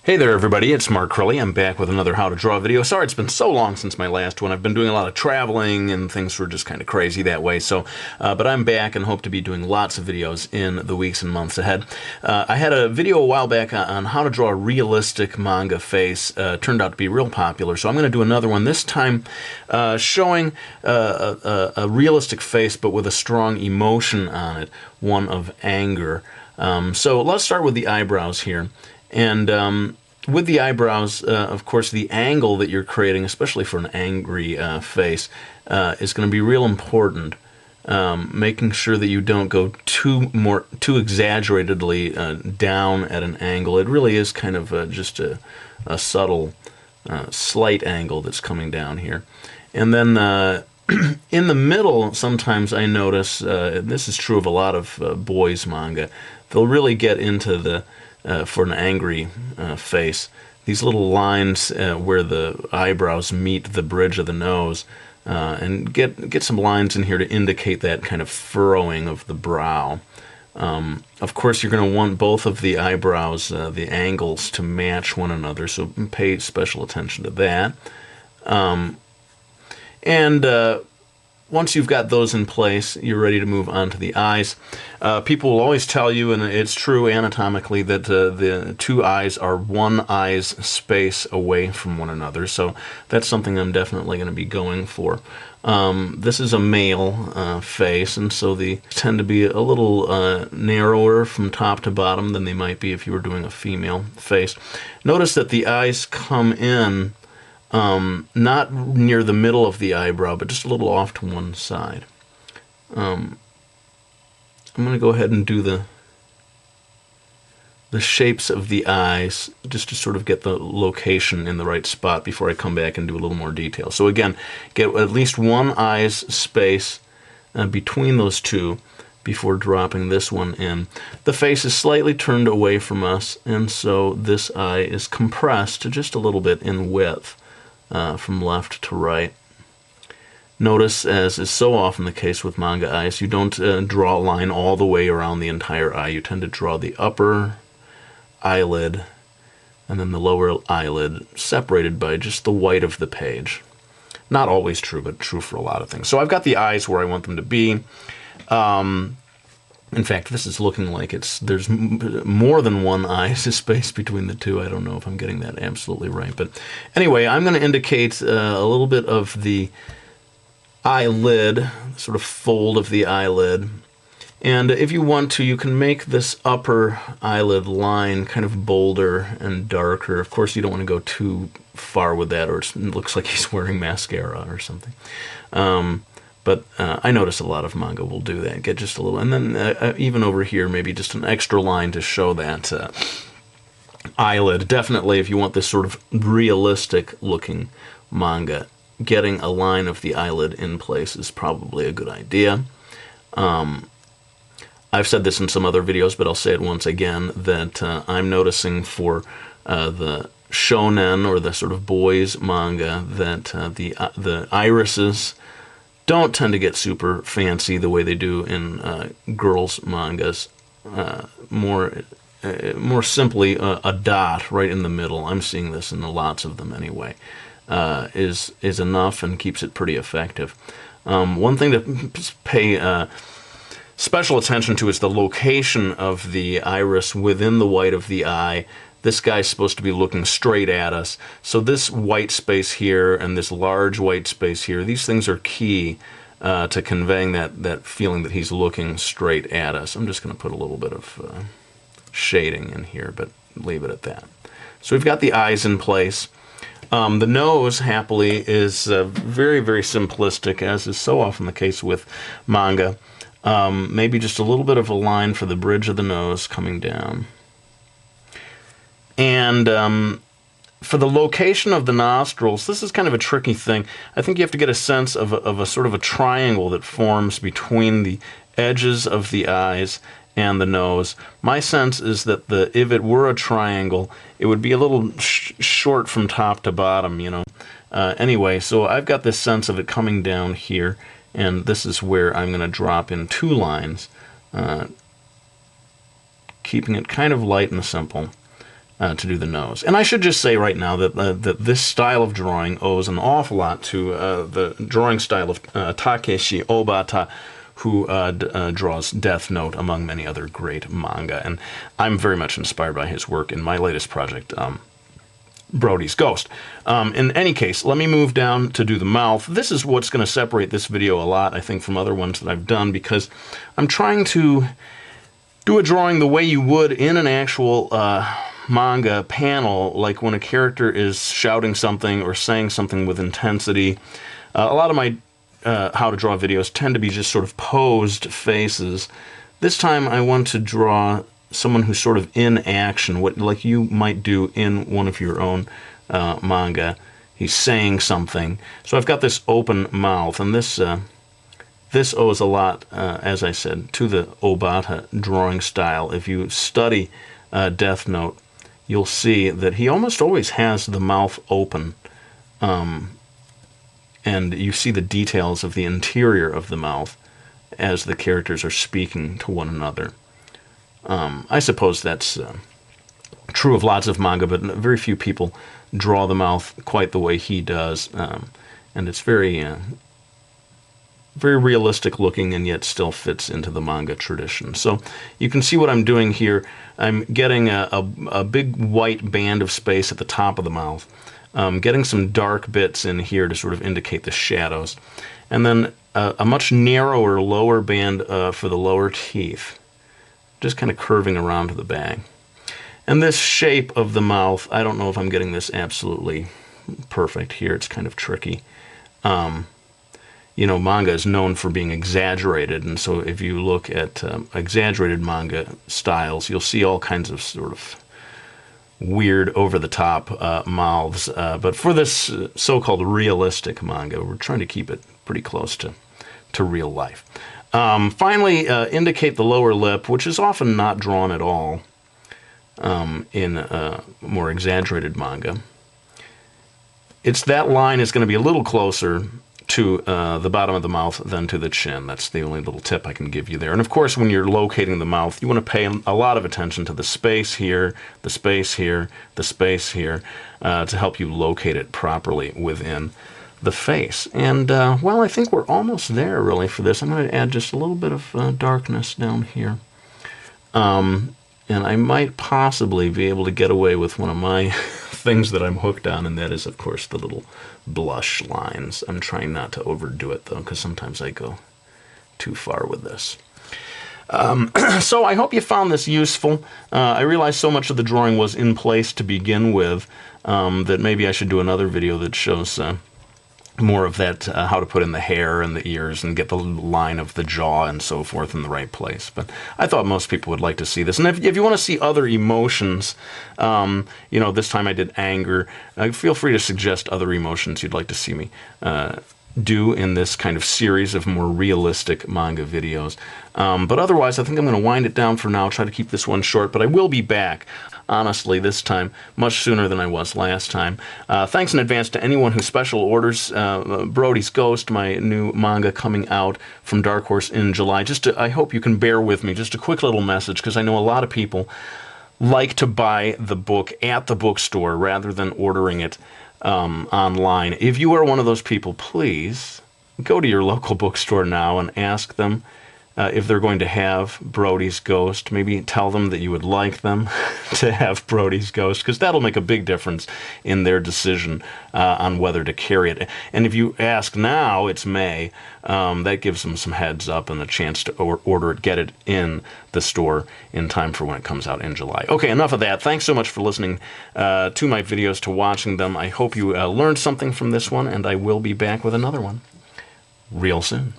Hey there everybody, it's Mark Crilley. I'm back with another How to Draw video. Sorry it's been so long since my last one. I've been doing a lot of traveling and things were just kind of crazy that way. But I'm back and hope to be doing lots of videos in the weeks and months ahead. I had a video a while back on how to draw a realistic manga face. Turned out to be real popular, so I'm going to do another one, this time showing a realistic face but with a strong emotion on it, one of anger. So let's start with the eyebrows here. And with the eyebrows, of course, the angle that you're creating, especially for an angry face, is going to be real important. Making sure that you don't go too exaggeratedly down at an angle. It really is kind of just a subtle, slight angle that's coming down here. And then in the middle, sometimes I notice, this is true of a lot of boys' manga, they'll really get into the for an angry face, these little lines where the eyebrows meet the bridge of the nose, and get some lines in here to indicate that kind of furrowing of the brow. Of course, you're going to want both of the eyebrows, the angles, to match one another, so pay special attention to that. Once you've got those in place, you're ready to move on to the eyes. People will always tell you, and it's true anatomically, that the two eyes are one eye's space away from one another. So that's something I'm definitely going to be going for. This is a male face, and so they tend to be a little narrower from top to bottom than they might be if you were doing a female face. Notice that the eyes come in not near the middle of the eyebrow, but just a little off to one side. I'm going to go ahead and do the shapes of the eyes just to sort of get the location in the right spot before I come back and do a little more detail. So again, get at least one eye's space between those two before dropping this one in. The face is slightly turned away from us, and so this eye is compressed just a little bit in width. From left to right. Notice, as is so often the case with manga eyes, you don't draw a line all the way around the entire eye. You tend to draw the upper eyelid and then the lower eyelid separated by just the white of the page. Not always true, but true for a lot of things. So I've got the eyes where I want them to be. In fact, this is looking like there's more than one eye's space between the two. I don't know if I'm getting that absolutely right. But anyway, I'm going to indicate a little bit of the eyelid, sort of fold of the eyelid. And if you want to, you can make this upper eyelid line kind of bolder and darker. Of course, you don't want to go too far with that, or it looks like he's wearing mascara or something. But I notice a lot of manga will do that, get just a little, and then even over here, maybe just an extra line to show that eyelid. Definitely, if you want this sort of realistic-looking manga, getting a line of the eyelid in place is probably a good idea. I've said this in some other videos, but I'll say it once again, that I'm noticing for the shonen, or the sort of boys manga, that the irises don't tend to get super fancy the way they do in girls' mangas. More simply, a dot right in the middle, I'm seeing this in lots of them anyway, is enough and keeps it pretty effective. One thing to pay special attention to is the location of the iris within the white of the eye. This guy's supposed to be looking straight at us. So this white space here and this large white space here, these things are key to conveying that feeling that he's looking straight at us. I'm just going to put a little bit of shading in here, but leave it at that. So we've got the eyes in place. The nose, happily, is very, very simplistic, as is so often the case with manga. Maybe just a little bit of a line for the bridge of the nose coming down. And for the location of the nostrils, this is kind of a tricky thing. I think you have to get a sense of a sort of a triangle that forms between the edges of the eyes and the nose. My sense is that if it were a triangle, it would be a little short from top to bottom, you know. Anyway, so I've got this sense of it coming down here, and this is where I'm going to drop in two lines, keeping it kind of light and simple. to do the nose. And I should just say right now that, that this style of drawing owes an awful lot to the drawing style of Takeshi Obata, who draws Death Note, among many other great manga. And I'm very much inspired by his work in my latest project, Brody's Ghost. In any case, let me move down to do the mouth. This is what's going to separate this video a lot, I think, from other ones that I've done, because I'm trying to do a drawing the way you would in an actual manga panel, like when a character is shouting something or saying something with intensity. A lot of my how to draw videos tend to be just sort of posed faces. This time I want to draw someone who's sort of in action, what like you might do in one of your own manga. He's saying something. So I've got this open mouth, and this owes a lot, as I said, to the Obata drawing style. If you study Death Note, you'll see that he almost always has the mouth open, and you see the details of the interior of the mouth as the characters are speaking to one another. I suppose that's true of lots of manga, but very few people draw the mouth quite the way he does, and it's very realistic looking, and yet still fits into the manga tradition. So you can see what I'm doing here. I'm getting a big white band of space at the top of the mouth, getting some dark bits in here to sort of indicate the shadows, and then a much narrower lower band for the lower teeth, just kind of curving around to the back. And this shape of the mouth, I don't know if I'm getting this absolutely perfect here. It's kind of tricky. You know, manga is known for being exaggerated, and so if you look at exaggerated manga styles, you'll see all kinds of sort of weird, over-the-top mouths. But for this so-called realistic manga, we're trying to keep it pretty close to real life. Finally, indicate the lower lip, which is often not drawn at all in more exaggerated manga. That line is going to be a little closer to the bottom of the mouth than to the chin. That's the only little tip I can give you there. And of course, when you're locating the mouth, you want to pay a lot of attention to the space here, the space here, the space here, to help you locate it properly within the face. And, well, I think we're almost there, really, for this. I'm going to add just a little bit of darkness down here. And I might possibly be able to get away with one of my things that I'm hooked on, and that is, of course, the little blush lines. I'm trying not to overdo it, though, because sometimes I go too far with this. So I hope you found this useful. I realized so much of the drawing was in place to begin with that maybe I should do another video that shows more of that, how to put in the hair and the ears and get the line of the jaw and so forth in the right place. But I thought most people would like to see this. And if you want to see other emotions, you know, this time I did anger, feel free to suggest other emotions you'd like to see me do in this kind of series of more realistic manga videos. But otherwise, I think I'm going to wind it down for now, try to keep this one short, but I will be back, honestly, this time, much sooner than I was last time. Thanks in advance to anyone who special orders Brody's Ghost, my new manga coming out from Dark Horse in July. I hope you can bear with me, just a quick little message, because I know a lot of people like to buy the book at the bookstore rather than ordering it online. If you are one of those people, please go to your local bookstore now and ask them if they're going to have Brody's Ghost. Maybe tell them that you would like them to have Brody's Ghost, because that'll make a big difference in their decision on whether to carry it. And if you ask now, it's May, that gives them some heads up and a chance to order it, get it in the store in time for when it comes out in July. Okay, enough of that. Thanks so much for listening to my videos, to watching them. I hope you learned something from this one, and I will be back with another one real soon.